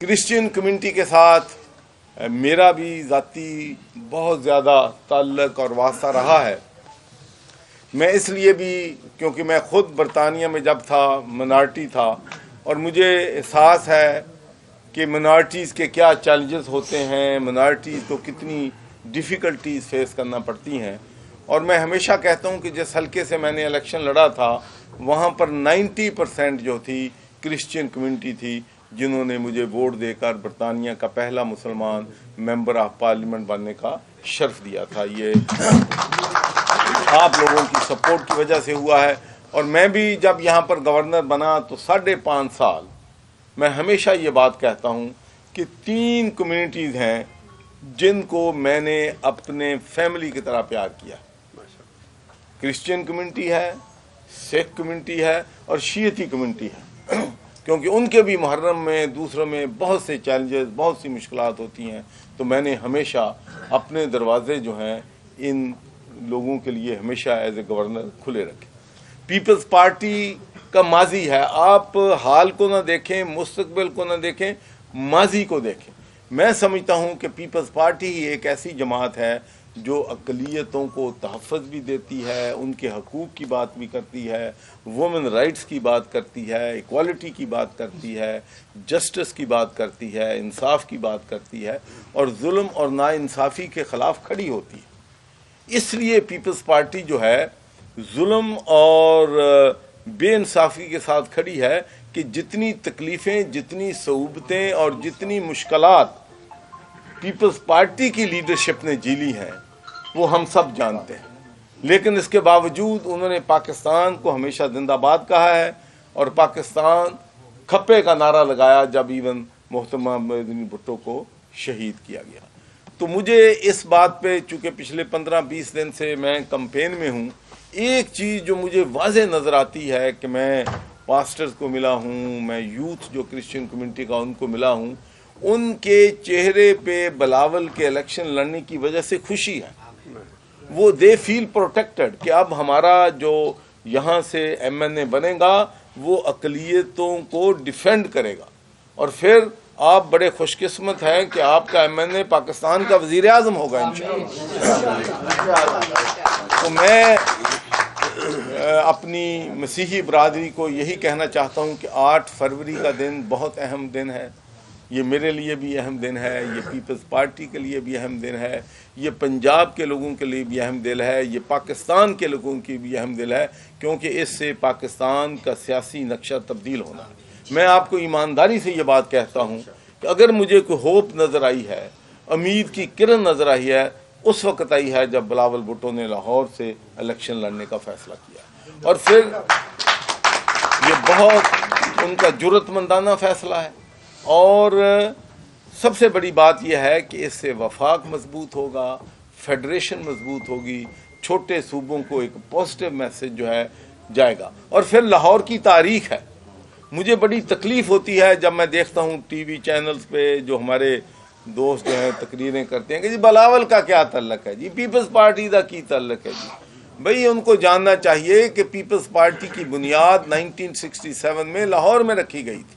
Christian community के साथ मेरा भी ज़ाती बहुत ज़्यादा ताल्लुक़ और वास्ता रहा है। मैं इसलिए भी क्योंकि मैं ख़ुद बरतानिया में जब था मिनॉरिटी था और मुझे एहसास है कि मिनॉरिटीज़ के क्या चैलेंजेस होते हैं, मिनॉरिटीज़ को कितनी डिफ़िकल्टीज़ फेस करना पड़ती हैं। और मैं हमेशा कहता हूँ कि जिस हल्के से मैंने इलेक्शन लड़ा था वहाँ पर 90% जो थी क्रिश्चियन कम्युनिटी थी, जिन्होंने मुझे वोट देकर बरतानिया का पहला मुसलमान मेंबर ऑफ पार्लियामेंट बनने का शर्फ दिया था। ये आप लोगों की सपोर्ट की वजह से हुआ है। और मैं भी जब यहाँ पर गवर्नर बना तो 5.5 साल मैं हमेशा ये बात कहता हूँ कि 3 कम्युनिटीज़ हैं जिनको मैंने अपने फैमिली की तरह प्यार किया। क्रिश्चियन कम्युनिटी है, सिख कम्युनिटी है और शियती कम्युनिटी है क्योंकि उनके भी मुहर्रम में दूसरों में बहुत से चैलेंजेस, बहुत सी मुश्किलात होती हैं। तो मैंने हमेशा अपने दरवाजे जो हैं इन लोगों के लिए हमेशा एज ए गवर्नर खुले रखे। पीपल्स पार्टी का माजी है, आप हाल को ना देखें, मुस्तकबिल को ना देखें, माजी को देखें। मैं समझता हूँ कि पीपल्स पार्टी ही एक ऐसी जमात है जो अक़लियतों को तहफ़्फ़ुज़ भी देती है, उनके हकूक़ की बात भी करती है, वुमेन राइट्स की बात करती है, इक्वालिटी की बात करती है, जस्टिस की बात करती है, इंसाफ की बात करती है और जुल्म और नाइंसाफ़ी के ख़िलाफ़ खड़ी होती है। इसलिए पीपल्स पार्टी जो है जुल्म और बेइंसाफ़ी के साथ खड़ी है कि जितनी तकलीफ़ें, जितनी सऊबतें और जितनी मुश्किलात पीपल्स पार्टी की लीडरशिप ने झेली हैं वो हम सब जानते हैं। लेकिन इसके बावजूद उन्होंने पाकिस्तान को हमेशा जिंदाबाद कहा है और पाकिस्तान खप्पे का नारा लगाया जब इवन मोहतरमा मदनी भुट्टो को शहीद किया गया। तो मुझे इस बात पे, चूँकि पिछले 15-20 दिन से मैं कैंपेन में हूँ, एक चीज़ जो मुझे वाज़े नज़र आती है कि मैं पास्टर्स को मिला हूँ, मैं यूथ जो क्रिश्चियन कम्युनिटी का उनको मिला हूँ, उनके चेहरे पे बिलावल के इलेक्शन लड़ने की वजह से खुशी है। वो दे फील प्रोटेक्टेड कि अब हमारा जो यहाँ से MNA बनेगा वो अक़लियतों को डिफेंड करेगा। और फिर आप बड़े खुशकिस्मत हैं कि आपका MNA पाकिस्तान का वज़ीर आज़म होगा इंशाअल्लाह। तो मैं अपनी मसीही बरादरी को यही कहना चाहता हूँ कि 8 फरवरी का दिन बहुत अहम दिन है। ये मेरे लिए भी अहम दिन है, ये पीपल्स पार्टी के लिए भी अहम दिन है, ये पंजाब के लोगों के लिए भी अहम दिन है, ये पाकिस्तान के लोगों की भी अहम दिन है, क्योंकि इससे पाकिस्तान का सियासी नक्शा तब्दील होना है। मैं आपको ईमानदारी से ये बात कहता हूँ कि अगर मुझे कोई होप नज़र आई है, उम्मीद की किरण नज़र आई है, उस वक्त आई है जब बिलावल भुट्टो ने लाहौर से इलेक्शन लड़ने का फैसला किया। और फिर ये बहुत उनका जुर्रतमंदाना फैसला है। और सबसे बड़ी बात यह है कि इससे वफाक मजबूत होगा, फेडरेशन मजबूत होगी, छोटे सूबों को एक पॉजिटिव मैसेज जो है जाएगा। और फिर लाहौर की तारीख है। मुझे बड़ी तकलीफ़ होती है जब मैं देखता हूँ टीवी चैनल्स पे जो हमारे दोस्त जो हैं तकरीरें करते हैं कि जी बिलावल का क्या तल्लक है, जी पीपल्स पार्टी का की तल्लक है। जी भाई, उनको जानना चाहिए कि पीपल्स पार्टी की बुनियाद 1967 में लाहौर में रखी गई थी।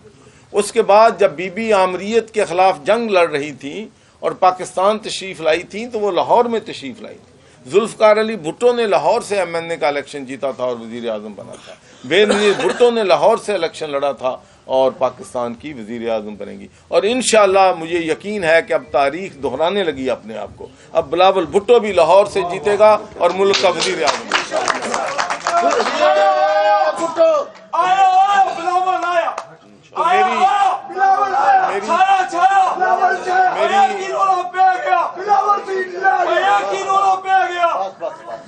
उसके बाद जब बीबी आमरीत के ख़िलाफ़ जंग लड़ रही थी और पाकिस्तान तशरीफ़ लाई थी तो वो लाहौर में तशरीफ़ लाई थी। जुल्फ़िकार अली भुट्टो ने लाहौर से MNA का इलेक्शन जीता था और वज़ीर आज़म बना था। बेनज़ीर भुट्टो ने लाहौर से इलेक्शन लड़ा था और पाकिस्तान की वज़ीर आज़म बनेगी। और इंशाअल्लाह मुझे यकीन है कि अब तारीख दोहराने लगी अपने आप को। अब बिलावल भुट्टो भी लाहौर से जीतेगा और मुल्क का वज़ीर आज़म।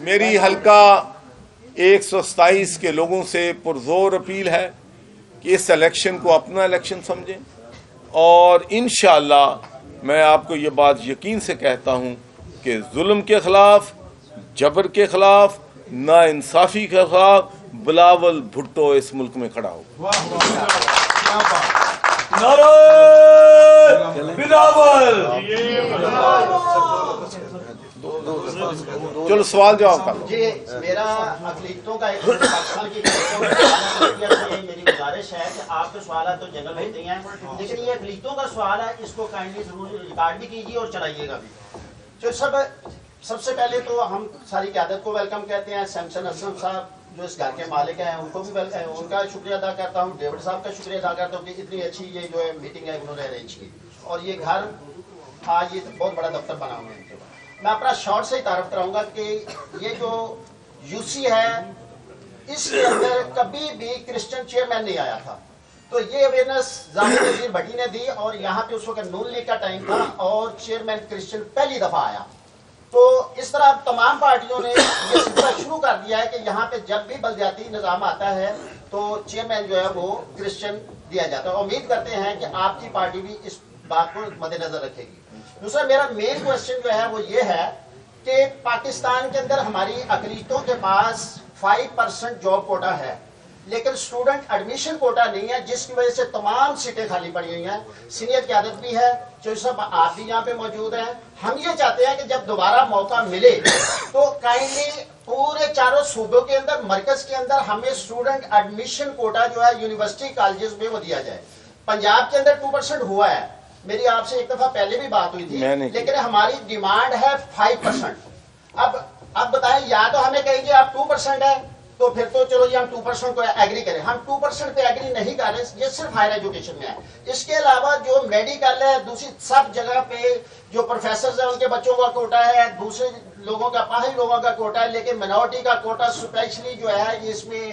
मेरी हल्का 127 के लोगों से पुरजोर अपील है कि इस इलेक्शन को अपना इलेक्शन समझें। और इंशाअल्लाह मैं आपको ये बात यकीन से कहता हूँ कि जुल्म के ख़िलाफ़, जबर के ख़िलाफ़, नाइंसाफ़ी के ख़िलाफ़ बिलावल भुट्टो इस मुल्क में खड़ा हो। बिलावल چلو سوال جواب کر لو. جی میرا اقلیتوں کا ایک پاکستان کی میری گزارش ہے کہ آپ کے سوالات تو جنرل ہوتے ہیں لیکن یہ اقلیتوں کا سوال ہے, اس کو کائنڈلی ضرور ریکارڈ بھی کیجیے اور چلائیے گا بھی. جو سب سے پہلے تو ہم ساری قیادت کو ویلکم کہتے ہیں. سیمسن اسلم صاحب جو اس گھر کے مالک ہیں ان کو بھی ان کا شکریہ ادا کرتا ہوں. ڈیوڈ صاحب کا شکریہ ادا کرتا ہوں کہ اتنی اچھی یہ جو ہے میٹنگ ہے انہوں نے ارینج کی, اور یہ گھر آج یہ بہت بڑا دفتر بنا ہوا ہے. میں اپنا شارٹ سے ہی تعارف کراؤں گا کہ یہ جو یو سی ہے اس کے اندر کبھی بھی کرسچن چیئرمین نہیں آیا تھا. تو یہ اویئرنیس ظاہر وزیر بھٹی نے دی, اور یہاں پہ اس وقت نون لیگ کا ٹائم تھا اور چیئرمین کرسچن پہلی دفعہ آیا. تو اس طرح تمام پارٹیوں نے یہ سلسلہ شروع کر دیا ہے کہ یہاں پہ جب بھی بلدیاتی نظام آتا ہے تو چیئرمین جو ہے وہ کرسچن دیا جاتا ہے. امید کرتے ہیں کہ آپ کی پارٹی بھی اس بات کو مد نظر رکھے گی. دوسرا میرا مین کوشچن جو ہے وہ یہ ہے کہ پاکستان کے اندر ہماری اقلیتوں کے پاس 5% جاب کوٹا ہے لیکن اسٹوڈنٹ ایڈمیشن کوٹا نہیں ہے, جس کی وجہ سے تمام سیٹیں خالی پڑی ہوئی ہیں. سینئر قیادت بھی ہے, جو سب آپ بھی یہاں پہ موجود ہیں. ہم یہ چاہتے ہیں کہ جب دوبارہ موقع ملے تو کائنڈلی پورے چاروں صوبوں کے اندر مرکز کے اندر ہمیں اسٹوڈنٹ ایڈمیشن کوٹا جو ہے یونیورسٹی کالجز میں وہ دیا جائے. پنجاب کے اندر 2% ہوا ہے, میری آپ سے ایک دفعہ پہلے بھی بات ہوئی تھی, لیکن ہماری ڈیمانڈ ہے 5%. اب بتائیں, یا تو ہمیں کہیں گے آپ 2% ہے تو پھر تو چلو جی ہم 2% کو ایگری کریں. ہم 2% پہ ایگری نہیں کر رہے, یہ صرف ہائر ایجوکیشن میں ہے. اس کے علاوہ جو میڈیکل ہے, دوسری سب جگہ پہ جو پروفیسرز ہیں ان کے بچوں کا کوٹا ہے, دوسرے لوگوں کا پاہی لوگوں کا کوٹا ہے, لیکن منورٹی کا کوٹا اسپیشلی جو ہے اس میں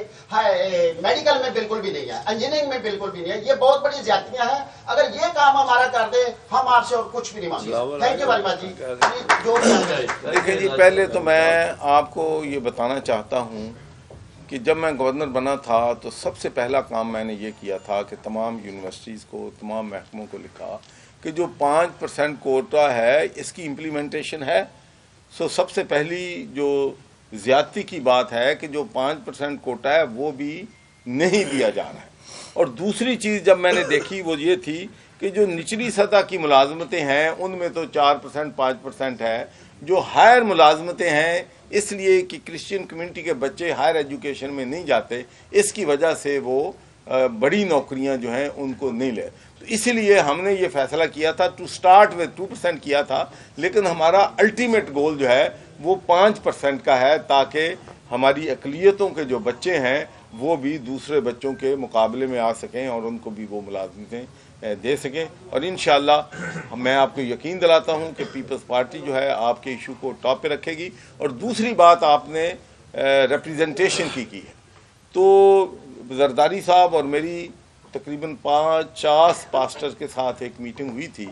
میڈیکل میں بالکل بھی نہیں ہے, انجینئرنگ میں بالکل بھی نہیں ہے. یہ بہت بڑی زیادتیاں ہیں. اگر یہ کام ہمارا کر دیں ہم آپ سے اور کچھ بھی نہیں مانگیں. تھینک یو ویری مچ جی. جو دیکھیں جی, پہلے تو میں آپ کو یہ بتانا چاہتا ہوں کہ جب میں گورنر بنا تھا تو سب سے پہلا کام میں نے یہ کیا تھا کہ تمام یونیورسٹیز کو, تمام محکموں کو لکھا کہ جو 5% کوٹا ہے اس کی امپلیمنٹیشن ہے. سب سے پہلی جو زیادتی کی بات ہے کہ جو 5% کوٹا ہے وہ بھی نہیں دیا جا رہا ہے. اور دوسری چیز جب میں نے دیکھی وہ یہ تھی کہ جو نچلی سطح کی ملازمتیں ہیں ان میں تو 4% 5% ہے. جو ہائر ملازمتیں ہیں اس لیے کہ کرسچین کمیونٹی کے بچے ہائر ایجوکیشن میں نہیں جاتے, اس کی وجہ سے وہ بڑی نوکریاں جو ہیں ان کو نہیں لے. تو اسی لیے ہم نے یہ فیصلہ کیا تھا ٹو سٹارٹ with 2% کیا تھا, لیکن ہمارا الٹیمیٹ گول جو ہے وہ 5% کا ہے تاکہ ہماری اقلیتوں کے جو بچے ہیں وہ بھی دوسرے بچوں کے مقابلے میں آ سکیں اور ان کو بھی وہ ملازمتیں دے سکیں. اور انشاءاللہ میں آپ کو یقین دلاتا ہوں کہ پیپلز پارٹی جو ہے آپ کے ایشو کو ٹاپ پہ رکھے گی. اور دوسری بات آپ نے ریپریزنٹیشن کی ہے, تو زرداری صاحب اور میری تقریباً 50 پاسٹر کے ساتھ ایک میٹنگ ہوئی تھی.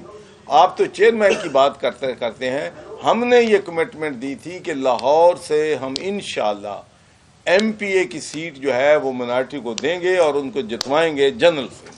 آپ تو چیئرمین کی بات کرتے ہیں, ہم نے یہ کمٹمنٹ دی تھی کہ لاہور سے ہم انشاءاللہ ایم پی اے کی سیٹ جو ہے وہ مائنارٹی کو دیں گے اور ان کو جتوائیں گے جنرل سے.